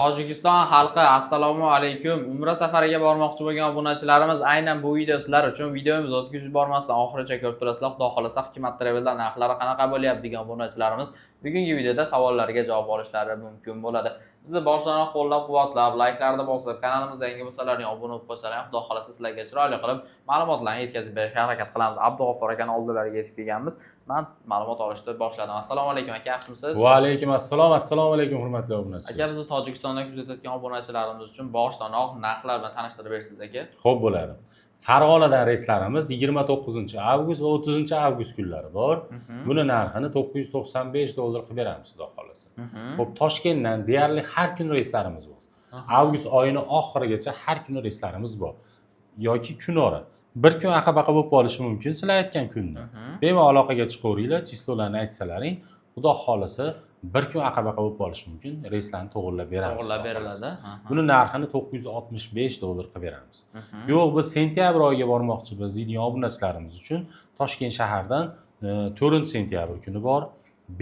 Tojikiston xalqi, assalomu alaykum. Umra safariga bormoqchi bo'lgan obunachilarimiz aynan bu video sizlar uchun. Videomizni o'tkazib yubormasdan oxirigacha ko'rib turasizlar. Xudo xolasa Hikmat Travel'dan narxlari qanaqa bo'lyapti degan obunachilarimiz bugungi videoda savollariga javob olishlari mumkin bo'ladi. Bizni boshlaridan qo'llab-quvvatlab, layklarni bosib, kanalimizga yangi bo'lsalaring obuna bo'lib qo'ysalar, xudo xolasa sizlarga chiroyli qilib ma'lumotlarni yetkazib berishga harakat qilamiz. Abdug'offor akani oldilariga yetib kelganmiz. Men ma'lumot olishni boshladim. Assalomu alaykum aka, yaxshimisiz? Va alaykum assalom. Assalomu alaykum hurmatli obunachilar. Aka, bizni Tojikistonda kuzatayotgan obunachilarimiz uchun boshlanoq narxlar bilan tanishtirib berasiz aka. Xo'p bo'ladi. Farg'onadan reyslarimiz 29-avgust va 30-avgust kunlari bor. Buni narxini $995 qilib beramiz, xudo xolasa. Xo'p, Toshkentdan deyarli har kun reyslarimiz bor. Avgust oyining oxirigacha har kun reyslarimiz bor. Yoki kunora. Bir kun aqa-baqa bo'lib qolishi mumkin sizlar aytgan kundan. Bemalol aloqaga chiqaveringlar, chistolarni aytsalaring, xudo xolasa bir kun aqa-baqa bo'lib qolishi mumkin, reyslarni to'g'irlab beramiz. To'g'irlab beriladi. Buni narxini $965 qilib beramiz. Yo'q, biz sentyabr oyiga bormoqchimiz deydigan obunachilarimiz uchun Toshkent shahardan 4-sentyabr kuni bor,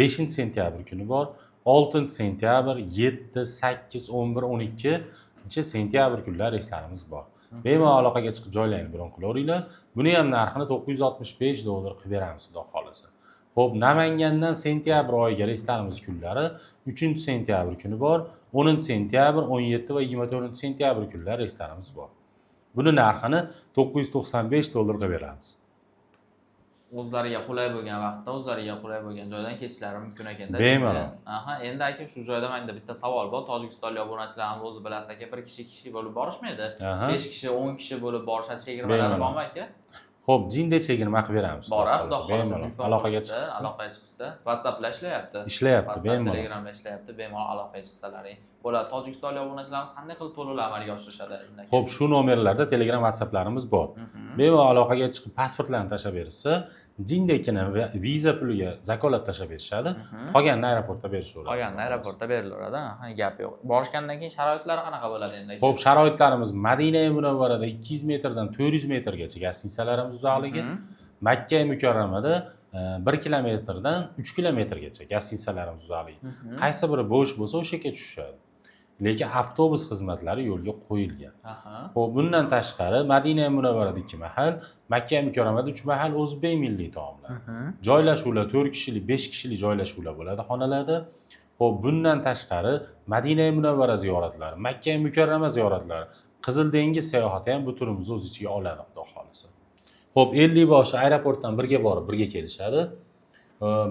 5-sentyabr kuni bor, 6-sentyabr, 7, 8, 11, 12-sentyabr kunlar reyslarimiz bor. Bemalol aloqaga chiqib joylarni bron qilaveringlar. Buni ham narxini $965 qilib beramiz, xudo xolasa. Xo'p, Namangandan sentyabr oyiga reyslarimiz kunlari 3-sentyabr kuni bor, 10-sentyabr, 17 va 24-sentyabr kunlar reyslarimiz bor. Buni narxini $995 qilib beramiz. O'zlariga qulay bo'lgan vaqtda, o'zlariga qulay bo'lgan joydan ketishlari mumkin ekanda. Bemalol. Endi aka, shu joyda menda bitta savol bor. Tojikistonlik obunachilarimiz o'zi bilasiz aka, 1 kishi 2 kishi bo'lib borishmaydi. 5 kishi, 10 kishi bo'lib borishadi. Chegirmalari bormi aka? Xo'p, jinday chegirma qilib beramiz. Bor, xudo xolasa aloqaga chiqsa, aloqaga chiqsa, WhatsApp bilan ishlayapti. Ishlayapti, bemalol. Telegram bilan ishlayapti, bemalol aloqaga chiqsalaring bo'ladi. Tojikistonlik obunachilarimiz qanday qilib to'lovlar amalga oshirishadi? Xo'p, shu nomerlarda Telegram, WhatsApplarimiz bor. Bemalol aloqaga chiqib pasportlarni tashlab berishsa, jindaykina viza puliga zakolat tashlab berishadi. Qolganini aeroportda berishaveradi. Qolganini aeroportda berilaveradi. Gap yo'q. Borishgandan keyin sharoitlari qanaqa bo'ladi endi? Xo'p, sharoitlarimiz Madina-i Munavvarada 200 metrdan 400 metrgacha gastitsalarimiz uzoqligi, Makka-i Mukarramada 1 kilometrdan 3 kilometrgacha gastitsalarimiz uzoqligi. Qaysi biri bo'sh bo'lsa, o'sha yerga tushishadi. Lekin avtobus xizmatlari yo'lga qo'yilgan. Xo'p, bundan tashqari Madina-i Munavvarada 2 mahal, Makka-i Mukarramada 3 mahal o'zbek milliy taomlar. Joylashuvlar 4 kishilik, 5 kishilik joylashuvlar bo'ladi xonalarda. Xo'p, bundan tashqari Madina-i Munavvara ziyoratlari, Makka-i Mukarrama ziyoratlari, Qizil dengiz sayohati ham bu turimizni o'z ichiga oladi, xudo xolasa. Xo'p, 50 boshi aeroportdan birga borib, birga kelishadi.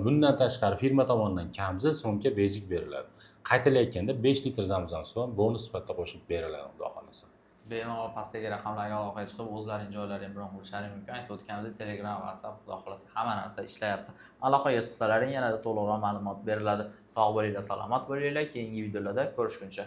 Bundan tashqari firma tomonidan kamzi so'mga bejik beriladi. Qaytilayotganda 5 litr zamzam suvi bonus sifatida qo'shib beriladi, xudo xolasa. Bemalol pastdagi raqamlarga aloqaga chiqib o'zlaring joylaring bilan bo'lishlaring mumkin. Aytib o'tganimizdek, Telegram, WhatsApp, xudo xolasa hamma narsa ishlayapti. Aloqaga chiqsalaring yanada to'liqroq ma'lumot beriladi. Sog' bo'linglar, salomat bo'linglar. Keyingi videolarda ko'rishguncha.